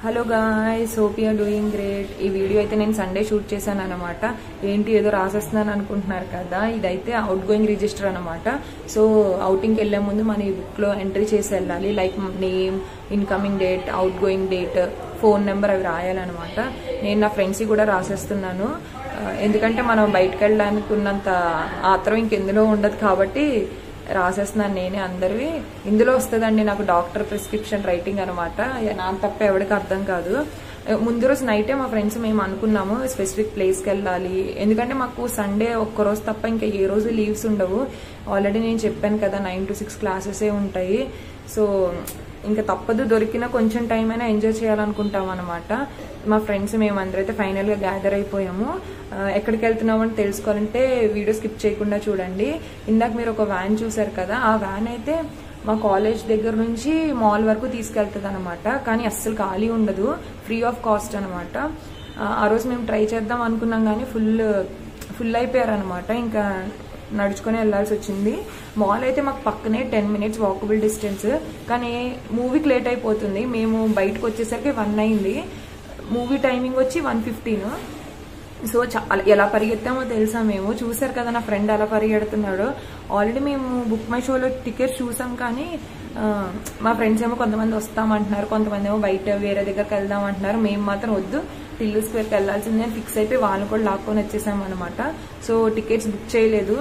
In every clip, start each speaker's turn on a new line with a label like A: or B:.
A: Hello guys, hope you are doing great. ఈ video అయితే నేను సండే షూట్ చేశాను అనమాట. ఏంటి ఏదో రాసేస్తున్నాను అనుకుంటున్నారు కదా, ఇదైతే అవుట్ గోయింగ్ రిజిస్టర్ అనమాట. సో అవుటింగ్కి వెళ్లే ముందు మన ఈ బుక్లో ఎంట్రీ చేసి వెళ్ళాలి. Like name, incoming date, out going date, phone number అవి రాయాలన్నమాట. నేను నా ఫ్రెండ్స్కి కూడా రాసేస్తున్నాను, ఎందుకంటే మనం బయటకు వెళ్ళడానికి ఉన్నంత ఆత్రం ఇంకెందులో ఉండదు కాబట్టి రాసేస్తున్నాను నేనే అందరివి. ఇందులో వస్తుందండి నాకు డాక్టర్ ప్రిస్క్రిప్షన్ రైటింగ్ అనమాట. నాకు తప్ప ఎవరికి అర్థం కాదు. ముందు రోజు నైటే మా ఫ్రెండ్స్ మేము అనుకున్నాము స్పెసిఫిక్ ప్లేస్కి వెళ్ళాలి, ఎందుకంటే మాకు సండే ఒక్కరోజు తప్ప ఇంకా ఏ రోజు లీవ్స్ ఉండవు. ఆల్రెడీ నేను చెప్పాను కదా 9 to 6 క్లాసెసే ఉంటాయి. సో ఇంకా తప్పదు, దొరికిన కొంచెం టైం అయినా ఎంజాయ్ చేయాలనుకుంటాం అనమాట. మా ఫ్రెండ్స్ మేమందరైతే ఫైనల్గా గ్యాదర్ అయిపోయాము. ఎక్కడికి వెళ్తున్నామని తెలుసుకోవాలంటే వీడియో స్కిప్ చేయకుండా చూడండి. ఇందాక మీరు ఒక వ్యాన్ చూసారు కదా, ఆ వ్యాన్ అయితే మా కాలేజ్ దగ్గర నుంచి మాల్ వరకు తీసుకెళ్తుంది అనమాట. కానీ అస్సలు ఖాళీ ఉండదు, ఫ్రీ ఆఫ్ కాస్ట్ అనమాట. ఆ రోజు మేము ట్రై చేద్దాం అనుకున్నాం కానీ ఫుల్ అయిపోయారనమాట. ఇంకా నడుచుకొని వెళ్లాల్సి వచ్చింది. మాల్ అయితే మాకు పక్కనే 10 minutes వాకబుల్ డిస్టెన్స్, కానీ మూవీకి లేట్ అయిపోతుంది. మేము బయటకు వచ్చేసరికి 1 అయింది. మూవీ టైమింగ్ వచ్చి 1:15. సో ఎలా పరిగెత్తామో తెలుసా, మేము చూసారు కదా నా ఫ్రెండ్ ఎలా పరిగెడుతున్నాడో. ఆల్రెడీ మేము బుక్ మై షోలో టికెట్స్ చూసాం, కానీ మా ఫ్రెండ్స్ ఏమో కొంతమంది వస్తామంటున్నారు, కొంతమంది ఏమో బయట వేరే దగ్గరికి వెళ్దాం అంటున్నారు. మేము మాత్రం వద్దు, టిల్లు స్క్వేర్కి వెళ్ళాల్సిందే అని ఫిక్స్ అయిపోయి వాళ్ళని కూడా లాక్కొని వచ్చేసాం అనమాట. సో టికెట్స్ బుక్ చేయలేదు.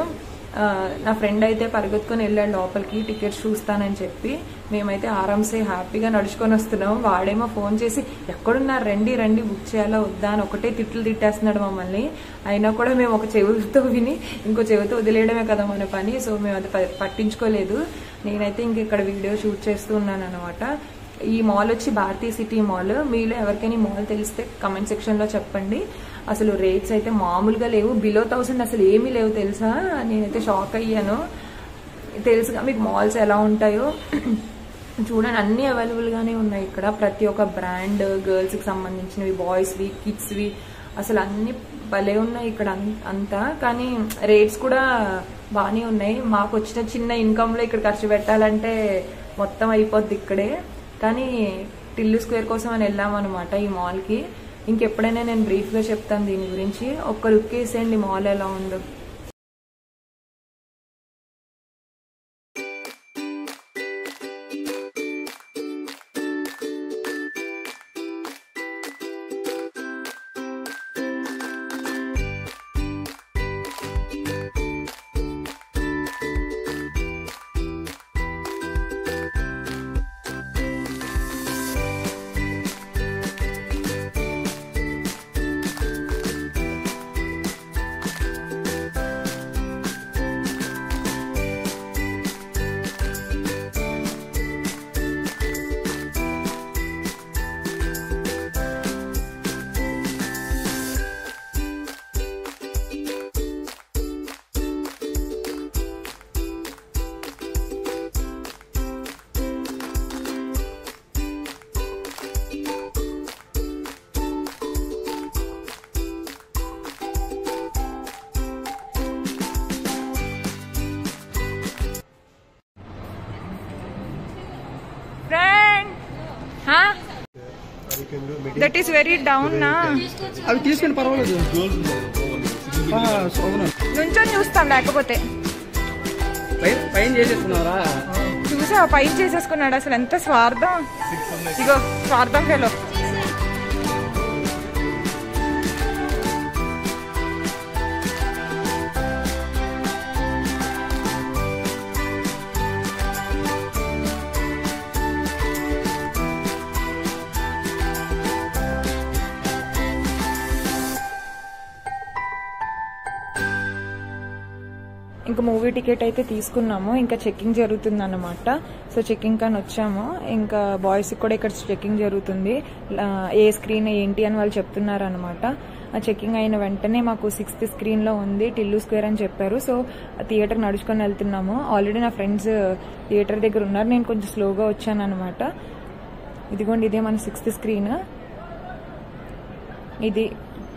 A: నా ఫ్రెండ్ అయితే పరిగెత్తుకొని వెళ్ళాడు లోపలికి టికెట్స్ చూస్తానని చెప్పి. మేమైతే ఆరామ్సే హ్యాపీగా నడుచుకొని వస్తున్నాము. వాడేమో ఫోన్ చేసి ఎక్కడున్నారు, రండి రండి బుక్ చేయాలా వద్దా అని ఒకటే తిట్టేస్తున్నాడు మమ్మల్ని. అయినా కూడా మేము ఒక చెవితో విని ఇంకో చెవితో వదిలేయడమే కదా మన పని. సో మేము అది పట్టించుకోలేదు. నేనైతే ఇంక ఇక్కడ వీడియో షూట్ చేస్తూ ఉన్నాను అనమాట. ఈ మాల్ వచ్చి భారతీయ సిటీ మాల్. మీలో ఎవరికైనా ఈ మాల్ తెలిస్తే కమెంట్ సెక్షన్లో చెప్పండి. అసలు రేట్స్ అయితే మామూలుగా లేవు, బిలో 1000 అసలు ఏమీ లేవు తెలుసా. నేనైతే షాక్ అయ్యాను. తెలుసుగా మీకు మాల్స్ ఎలా ఉంటాయో. చూడండి, అన్నీ అవైలబుల్గానే ఉన్నాయి ఇక్కడ. ప్రతి ఒక్క బ్రాండ్, గర్ల్స్కి సంబంధించినవి, బాయ్స్వి, కిడ్స్వి, అసలు అన్ని భలే ఉన్నాయి ఇక్కడ అంతా. కానీ రేట్స్ కూడా బాగానే ఉన్నాయి. మాకు వచ్చిన చిన్న ఇన్కమ్లో ఇక్కడ ఖర్చు పెట్టాలంటే మొత్తం అయిపోద్ది ఇక్కడే. కానీ టిల్లు స్క్వేర్ కోసం అని వెళ్ళామన్నమాట ఈ మాల్కి. ఇంకెప్పుడైనా నేను బ్రీఫ్గా చెప్తాను దీని గురించి. ఒక్క లుక్ వేసేయండి మాల్ ఎలా ఉందో. దట్ ఈస్ వెరీ డౌన్ నా.
B: అవి తీసుకుని పర్వాలేదు,
A: నుంచొని చూస్తాం. లేకపోతే
B: పైన చేసేసుకున్నారా?
A: చూసా, పైన చేసేసుకున్నాడు. అసలు ఎంత స్వార్థం, ఇగో స్వార్థం ఫెలో. ఇంకా మూవీ టికెట్ అయితే తీసుకున్నాము. ఇంకా చెక్కింగ్ జరుగుతుంది అన్నమాట. సో చెక్కింగ్ కానీ వచ్చాము. ఇంకా బాయ్స్కి కూడా ఇక్కడ చెక్కింగ్ జరుగుతుంది. ఏ స్క్రీన్ ఏంటి అని వాళ్ళు చెప్తున్నారు అనమాట. ఆ చెక్కింగ్ అయిన వెంటనే మాకు 6th స్క్రీన్లో ఉంది టిల్లు స్క్వేర్ అని చెప్పారు. సో థియేటర్ నడుచుకొని వెళ్తున్నాము. ఆల్రెడీ నా ఫ్రెండ్స్ థియేటర్ దగ్గర ఉన్నారు, నేను కొంచెం స్లోగా వచ్చాను అనమాట. ఇదిగోండి, ఇదే మన 6th స్క్రీన్. ఇది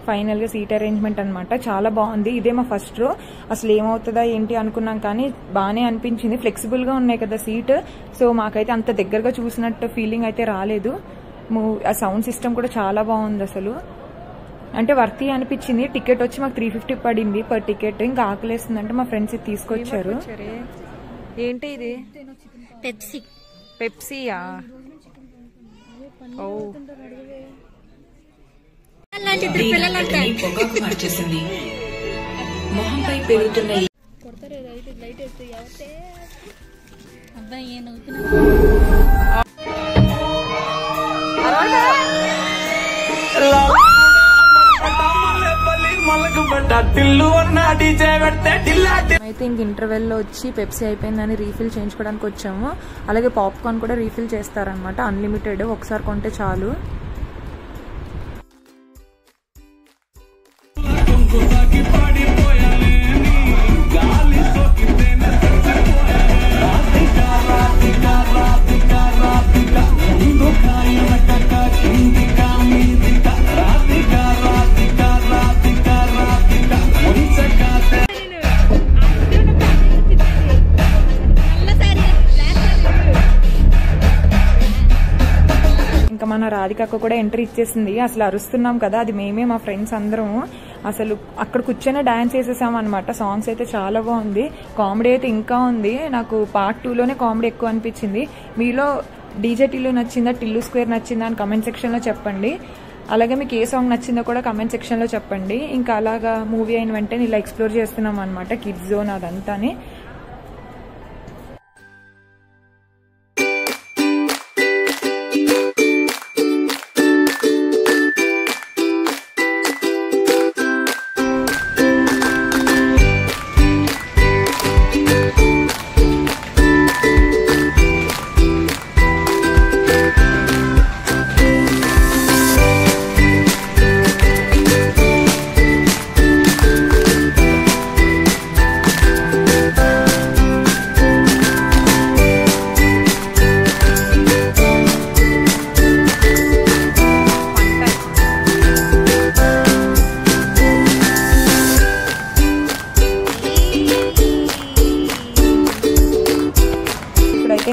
A: ఫైనల్ గా సీట్ అరేంజ్మెంట్ అన్నమాట. చాలా బాగుంది. ఇదే మా ఫస్ట్ రో. అసలు ఏమవుతుందా ఏంటి అనుకున్నాం, కానీ బాగానే అనిపించింది. ఫ్లెక్సిబుల్ గా ఉన్నాయి కదా సీట్. సో మాకైతే అంత దగ్గరగా చూసినట్టు ఫీలింగ్ అయితే రాలేదు. ఆ సౌండ్ సిస్టమ్ కూడా చాలా బాగుంది అసలు. అంటే వర్తీ అనిపించింది. టికెట్ వచ్చి మాకు 350 పడింది పర్ టికెట్. ఇంకా ఆకలేస్తుందంటే మా ఫ్రెండ్స్ ఇది తీసుకొచ్చారు. ఏంటి ఇది? పెప్సీయా? ఓ
C: పొగకు మార్చేసింది. మొహంపై పెరుగుతున్న
A: అయితే ఇంక ఇంటర్వెల్ లో వచ్చి పెప్సీ అయిపోయిందని రీఫిల్ చేయించుకోవడానికి వచ్చాము. అలాగే పాప్కార్న్ కూడా రీఫిల్ చేస్తారనమాట, అన్లిమిటెడ్, ఒకసారి కొంటే చాలు. మన రాధికక్క కూడా ఎంట్రీ ఇచ్చేసింది. అసలు అరుస్తున్నాం కదా, అది మేమే మా ఫ్రెండ్స్ అందరం. అసలు అక్కడ కూర్చొని డాన్స్ చేసేసాం అనమాట. సాంగ్స్ అయితే చాలా బాగుంది, కామెడీ అయితే ఇంకా ఉంది. నాకు పార్ట్ 2లోనే కామెడీ ఎక్కువ అనిపించింది. మీలో డీజే టిల్లు నచ్చిందా, టిల్లు స్క్వేర్ నచ్చిందా అని కమెంట్ సెక్షన్ లో చెప్పండి. అలాగే మీకు ఏ సాంగ్ నచ్చిందో కూడా కమెంట్ సెక్షన్ లో చెప్పండి. ఇంకా అలాగా మూవీ అయిన వెంటనే ఇలా ఎక్స్ప్లోర్ చేస్తున్నాం అనమాట, కిడ్స్ జోన్ అదంతాని.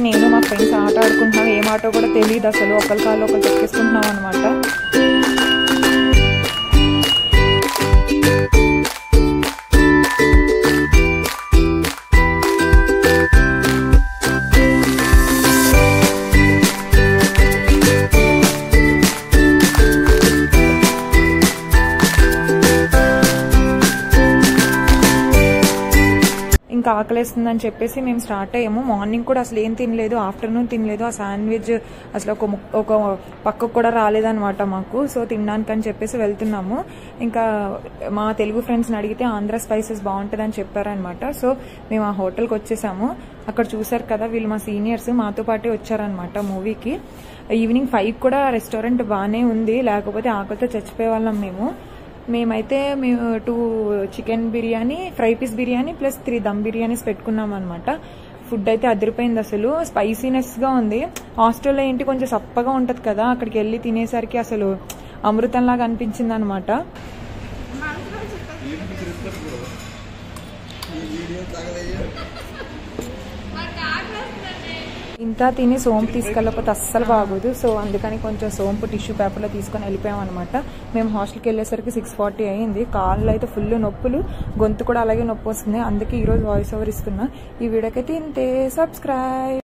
A: నేను మా ఫ్రెండ్స్ ఆట ఆడుకుంటున్నాం. ఏం ఆటో కూడా తెలియదు అసలు, ఒకరి కాళ్ళు ఒకరు చెక్కేసుకుంటున్నాం అనమాట. ఇంకా ఆకలేస్తుందని చెప్పేసి మేము స్టార్ట్ అయ్యాము. మార్నింగ్ కూడా అసలు ఏం తినలేదు, ఆఫ్టర్నూన్ తినలేదు. ఆ శాండ్విచ్ అసలు ఒక పక్కకు కూడా రాలేదనమాట మాకు. సో తినడానికి అని చెప్పేసి వెళ్తున్నాము. ఇంకా మా తెలుగు ఫ్రెండ్స్ని అడిగితే ఆంధ్ర స్పైసెస్ బాగుంటుందని చెప్పారనమాట. సో మేము ఆ హోటల్కి వచ్చేసాము. అక్కడ చూసారు కదా, వీళ్ళు మా సీనియర్స్ మాతో పాటే వచ్చారనమాట మూవీకి. ఈవినింగ్ 5 కూడా రెస్టారెంట్ బాగానే ఉంది, లేకపోతే ఆకలితో చచ్చిపోయే వాళ్ళం మేమైతే 2 chicken biryani, fry piece biryani plus 3 dum biryanis పెట్టుకున్నాం అనమాట. ఫుడ్ అయితే అదిరిపోయింది అసలు, స్పైసీనెస్ గా ఉంది. హాస్టల్లో ఏంటి కొంచెం సప్పగా ఉంటది కదా, అక్కడికి వెళ్ళి తినేసరికి అసలు అమృతంలాగా అనిపించింది అనమాట. ఇంత తిని సోంపు తీసుకెళ్ళకపోతే అస్సలు బాగోదు. సో అందుకని కొంచెం సోంపు టిష్యూ పేపర్లో తీసుకొని వెళ్ళిపోయాం అనమాట. మేము హాస్టల్కి వెళ్ళేసరికి 6:40 అయింది. కాళ్ళు అయితే ఫుల్ నొప్పులు, గొంతు కూడా అలాగే నొప్పి వస్తుంది. అందుకే ఈరోజు వాయిస్ ఓవర్ ఇస్తున్నా. ఈ వీడియోకైతే ఇంతే. సబ్స్క్రైబ్.